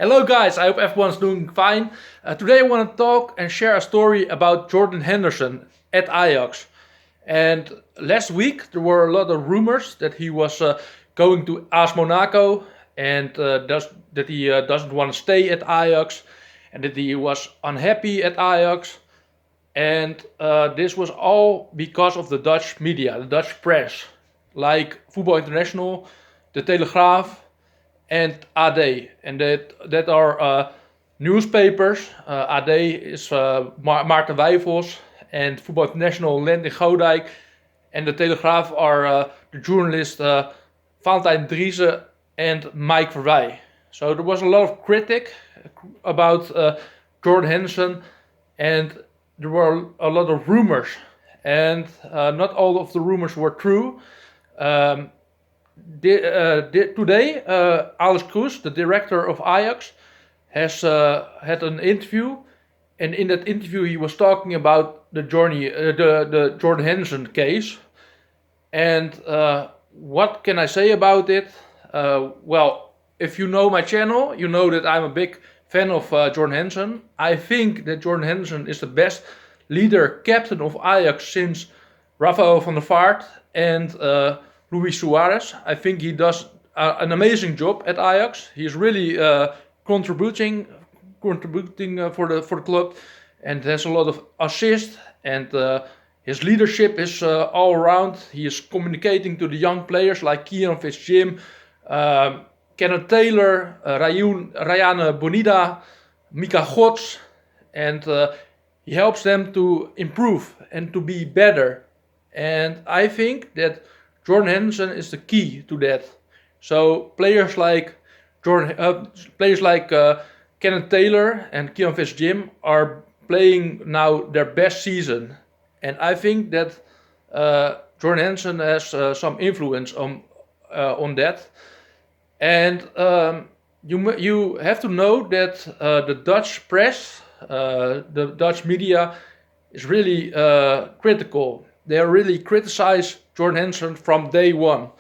Hello guys, I hope everyone's doing fine. Today I want to talk and share a story about Jordan Henderson at Ajax. And last week there were a lot of rumors that he was going to AS Monaco and that he doesn't want to stay at Ajax and that he was unhappy at Ajax. And this was all because of the Dutch media, the Dutch press, like Football International, the Telegraaf, and AD, and that are newspapers. AD is Maarten Wijfels, and Football International Lending Godijk, and the Telegraaf are the journalists Valentijn Driessen and Mike Verwij. So there was a lot of critic about Jordan Henderson, and there were a lot of rumors, and not all of the rumors were true. Today, Alex Kroes, the director of Ajax, has had an interview, and in that interview he was talking about the Jordan Henderson case. And what can I say about it? Well, if you know my channel, you know that I'm a big fan of Jordan Henderson. I think that Jordan Henderson is the best leader, captain of Ajax since Rafael van der Vaart and Luis Suarez. I think he does an amazing job at Ajax. He's really contributing for the club, and has a lot of assists, and his leadership is all around. He is communicating to the young players like Kieran Fitzjim, Kenneth Taylor, Rayane Bonida, Mika Gods, and he helps them to improve and to be better. And I think that Jordan Henderson is the key to that. So players like Kenneth Taylor and Kieran Fitzjim are playing now their best season, and I think that Jordan Henderson has some influence on that. And you have to know that the Dutch press, the Dutch media, is really critical. They really criticize Jordan Henderson from day one.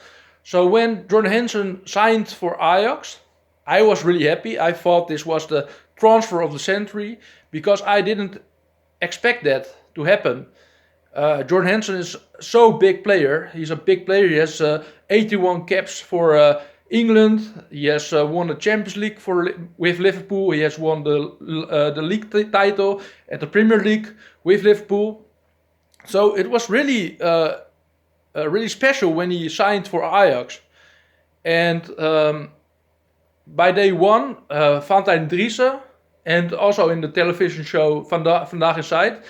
So when Jordan Henderson signed for Ajax, I was really happy. I thought this was the transfer of the century because I didn't expect that to happen. Jordan Henderson is so big player. He's a big player. He has 81 caps for England. He has won the Champions League with Liverpool. He has won the league title at the Premier League with Liverpool. So it was really really special when he signed for Ajax. And by day one, Valentijn Driessen, and also in the television show Vandaag Inside,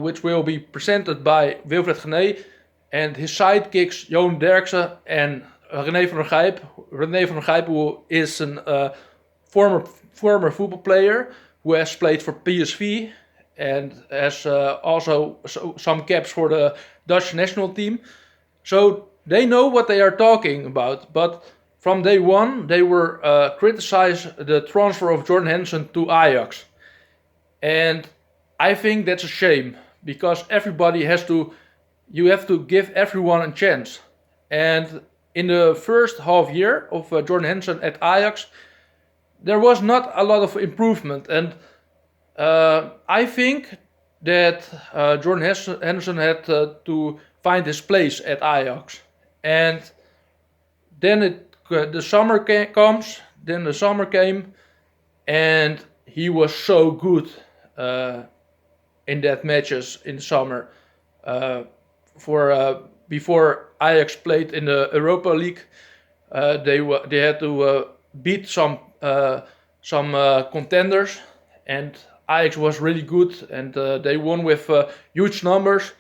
which will be presented by Wilfred Gené, and his sidekicks Johan Derksen and René van der Gijp. René van der Gijp, who is a former football player who has played for PSV and has also some caps for the Dutch national team. So they know what they are talking about. But from day one, they were criticized the transfer of Jordan Henderson to Ajax. And I think that's a shame, because you have to give everyone a chance. And in the first half year of Jordan Henderson at Ajax, there was not a lot of improvement. And I think that Jordan Henderson had to find his place at Ajax. And then the summer comes. Then the summer came, and he was so good in that matches in summer. Before Ajax played in the Europa League, they had to beat some contenders, and Ajax was really good, and they won with huge numbers,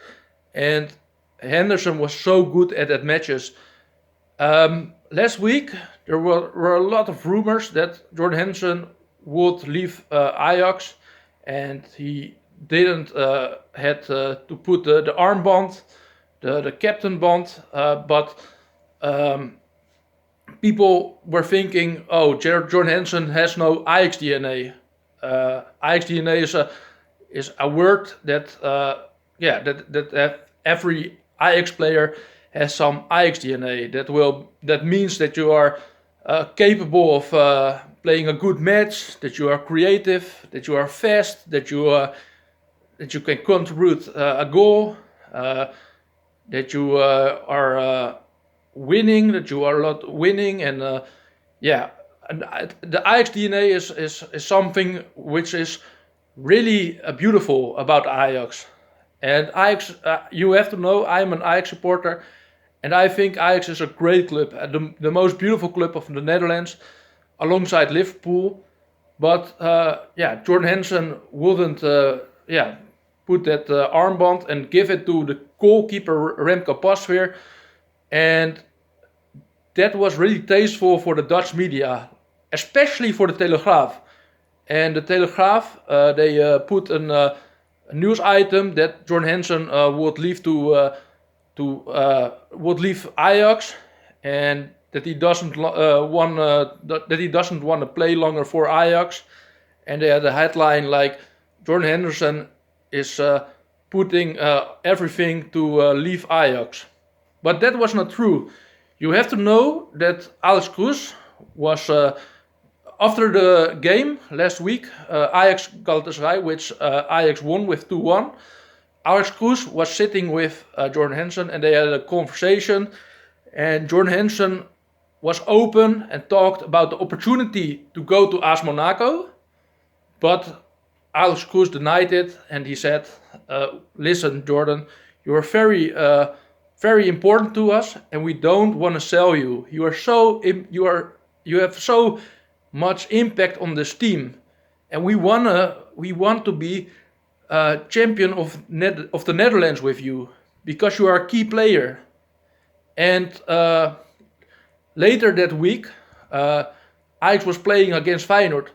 and Henderson was so good at that matches. Last week there were a lot of rumors that Jordan Henderson would leave Ajax, and he didn't had to put the armband, the captain band, but people were thinking, oh, Jordan Henderson has no Ajax DNA. Ajax DNA is a word that every Ajax player has some Ajax DNA. That means that you are capable of playing a good match, that you are creative, that you are fast, that you can contribute a goal, that you are winning, that you are a lot winning, and yeah, and the Ajax DNA is something which is really beautiful about Ajax. And Ajax, you have to know, I'm an Ajax supporter, and I think Ajax is a great club, the most beautiful club of the Netherlands, alongside Liverpool. But yeah, Jordan Henderson wouldn't put that armband and give it to the goalkeeper Remco Pasveer, and that was really tasteful for the Dutch media, especially for the Telegraaf. And the Telegraaf, they put a news item that Jordan Henderson would leave would leave Ajax, and that he doesn't want to play longer for Ajax. And they had a headline like Jordan Henderson is putting everything to leave Ajax. But that was not true. You have to know that Alex Cruz was after the game last week, Ajax Galatasaray, which Ajax won with 2-1. Alex Cruz was sitting with Jordan Henderson, and they had a conversation. And Jordan Henderson was open and talked about the opportunity to go to AS Monaco, but Alex Cruz denied it, and he said, "Listen, Jordan, you are very important to us, and we don't want to sell you. You have so much impact on this team, and we want to be champion of the Netherlands with you because you are a key player." And later that week, Ajax was playing against Feyenoord,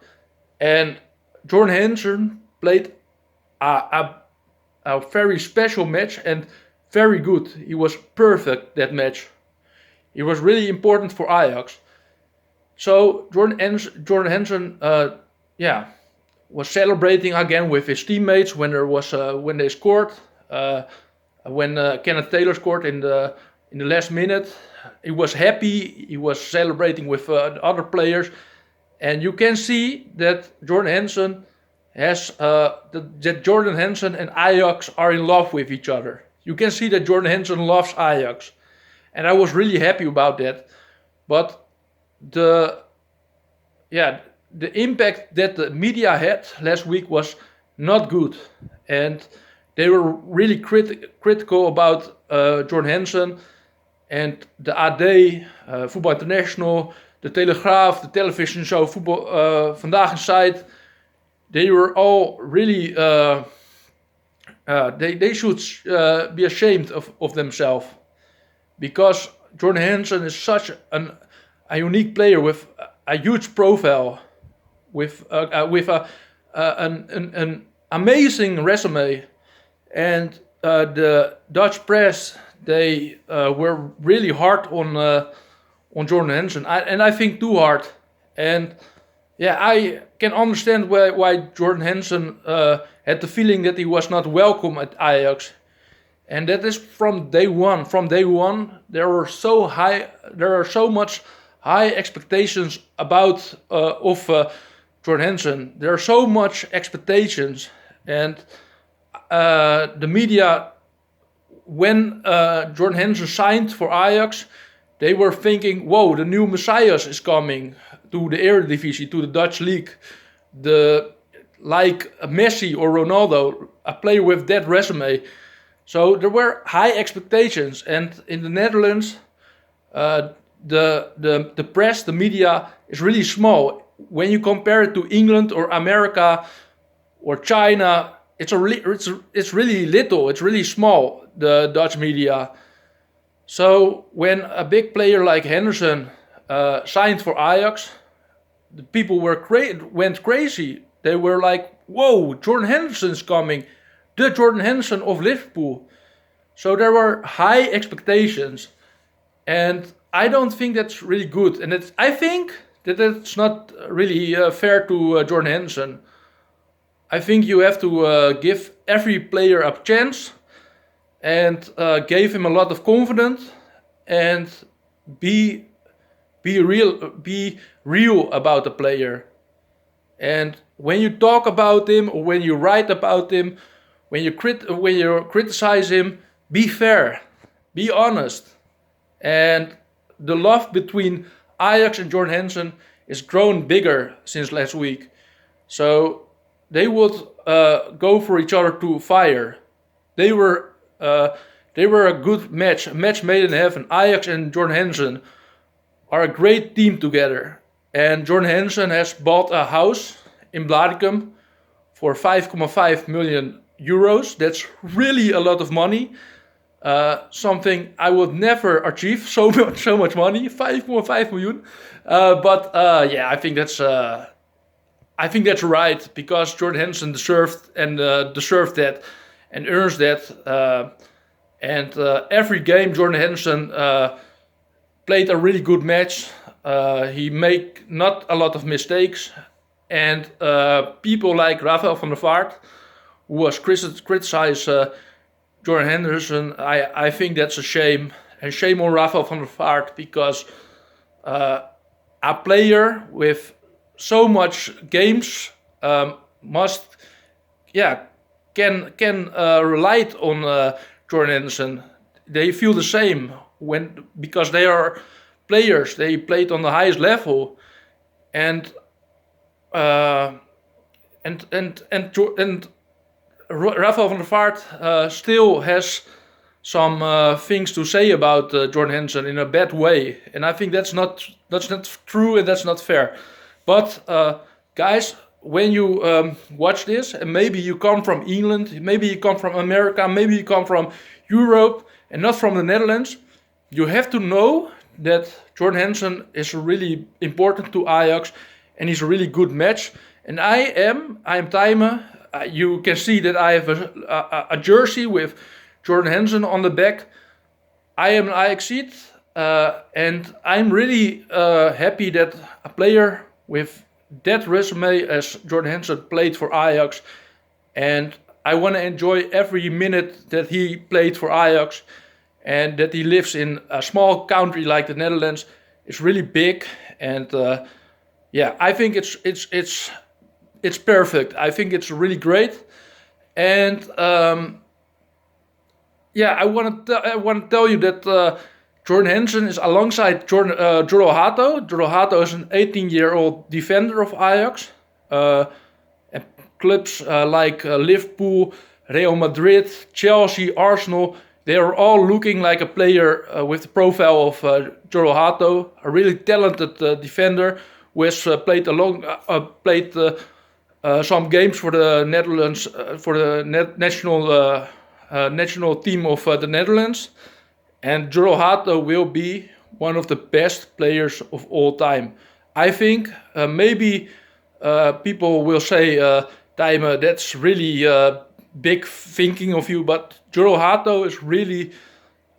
and Jordan Henderson played a very special match and very good. He was perfect that match. He was really important for Ajax. So Jordan Henderson, was celebrating again with his teammates when they scored. When Kenneth Taylor scored in the last minute, he was happy. He was celebrating with the other players, and you can see that Jordan Henderson and Ajax are in love with each other. You can see that Jordan Henderson loves Ajax, and I was really happy about that. But the impact that the media had last week was not good, and they were really critical about Jordan Henderson, and the AD, Voetbal International, the Telegraaf, the television show Voetbal Vandaag Inside. They were all really they should be ashamed of themselves, because Jordan Henderson is such a unique player with a huge profile, with an amazing resume, and the Dutch press, they were really hard on Jordan Henderson, and I think too hard. And yeah, I can understand why Jordan Henderson had the feeling that he was not welcome at Ajax, and that is from day one. From day one, there are so much high expectations about of Jordan Henderson. There are so much expectations, and the media, when Jordan Henderson signed for Ajax, they were thinking, "Whoa, the new Messiah is coming to the Eredivisie, to the Dutch league, like Messi or Ronaldo, a player with that resume." So there were high expectations, and in the Netherlands, the press, the media is really small. When you compare it to England or America or China, it's really little. It's really small, the Dutch media. So when a big player like Henderson signed for Ajax, the people went crazy. They were like, "Whoa, Jordan Henderson's coming, the Jordan Henderson of Liverpool." So there were high expectations, and I don't think that's really good. And I think that it's not really fair to Jordan Henderson. I think you have to give every player a chance, and gave him a lot of confidence, and be be real about the player. And when you talk about him or when you write about him, when you criticize him, be fair, be honest. And the love between Ajax and Jordan Henderson is grown bigger since last week. So they would go for each other to fire. They were a good match, a match made in heaven. Ajax and Jordan Henderson are a great team together. And Jordan Henderson has bought a house in Blaricum for 5.5 million euros. That's really a lot of money. Something I would never achieve, so much money, 5.5 million. But yeah, I think that's right, because Jordan Henderson deserved that and earns that. And every game Jordan Henderson played a really good match. He made not a lot of mistakes, and people like Rafael van der Vaart, who was criticized Jordan Henderson, I think that's a shame. And shame on Rafael van der Vaart, because a player with so much games can rely on Jordan Henderson. They feel the same because they are players. They played on the highest level, and Rafael van der Vaart still has some things to say about Jordan Henderson in a bad way, and I think that's not true and that's not fair. But guys, when you watch this, and maybe you come from England, maybe you come from America, maybe you come from Europe and not from the Netherlands, you have to know that Jordan Henderson is really important to Ajax, and he's a really good match. And I am Tijmen. You can see that I have a jersey with Jordan Henderson on the back. I am an Ajaxite, and I'm really happy that a player with that resume as Jordan Henderson played for Ajax, and I want to enjoy every minute that he played for Ajax, and that he lives in a small country like the Netherlands is really big. And yeah, I think it's perfect. I think it's really great. And yeah, I want to tell you that Jordan Henderson is alongside Jordan Hato. Jordan Hato is an 18-year-old defender of Ajax. And clubs like Liverpool, Real Madrid, Chelsea, Arsenal, they are all looking like a player with the profile of Jordan Hato, a really talented defender who has played some games for the Netherlands, for the national team of the Netherlands. And Jordan Hato will be one of the best players of all time. I think maybe people will say, Tijmen, that's really big thinking of you, but Jordan Hato is really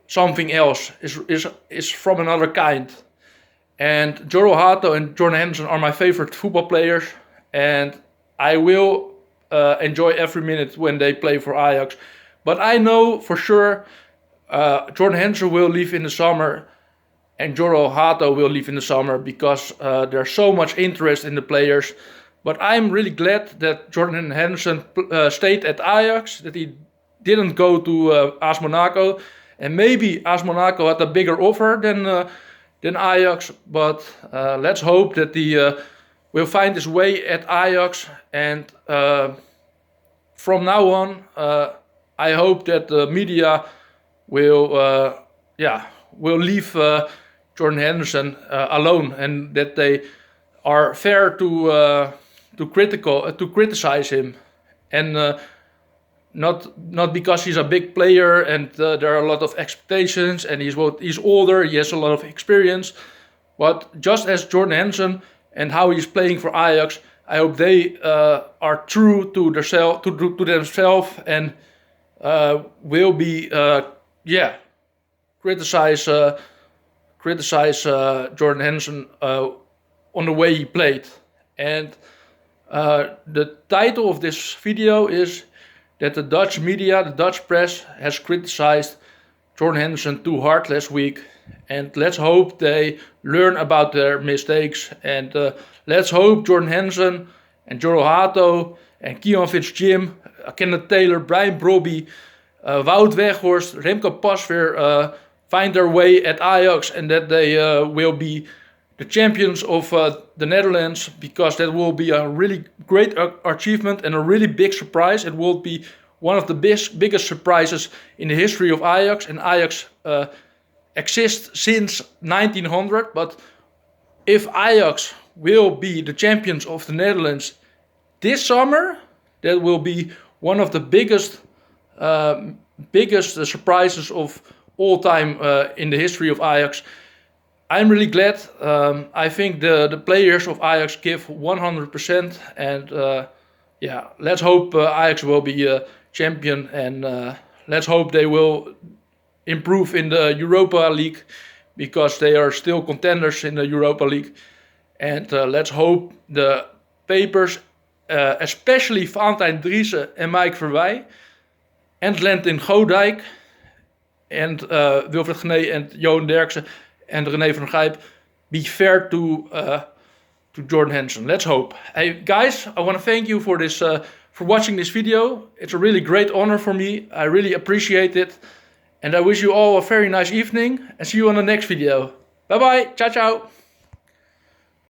something else, is from another kind. And Jordan Hato and Jordan Henderson are my favorite football players, and I will enjoy every minute when they play for Ajax. But I know for sure Jordan Henderson will leave in the summer, and Jordan Hato will leave in the summer, because there's so much interest in the players. But I'm really glad that Jordan Henderson stayed at Ajax, that he didn't go to AS Monaco. And maybe AS Monaco had a bigger offer than Ajax. But let's hope that he will find his way at Ajax. And from now on, I hope that the media will leave Jordan Henderson alone, and that they are fair to criticize him, and not because he's a big player and there are a lot of expectations and he's older, he has a lot of experience, but just as Jordan Henderson and how he's playing for Ajax, I hope they are true to themselves and will be criticize Jordan Henderson on the way he played. And the title of this video is that the Dutch media, the Dutch press, has criticized Jordan Henderson too hard last week. And let's hope they learn about their mistakes. And let's hope Jordan Henderson and Joro Hato and Keon Fitz-Jim, Kenneth Taylor, Brian Brobby, Wout Weghorst, Remco Pasveer find their way at Ajax, and that they will be the champions of the Netherlands, because that will be a really great achievement and a really big surprise. It will be one of the biggest surprises in the history of Ajax, and Ajax exists since 1900. But if Ajax will be the champions of the Netherlands this summer, that will be one of the biggest surprises of all time in the history of Ajax. I'm really glad. I think the players of Ajax give 100%, and yeah, let's hope Ajax will be a champion, and let's hope they will improve in the Europa League, because they are still contenders in the Europa League. And let's hope the papers, especially Valentijn Driessen and Mike Verwij, and Lentin Godijk, and Wilfred Gené and Johan Derksen and René van der Gijp be fair to Jordan Henderson. Let's hope. Hey guys, I want to thank you for this for watching this video. It's a really great honor for me. I really appreciate it, and I wish you all a very nice evening, and see you on the next video. Bye bye. Ciao ciao.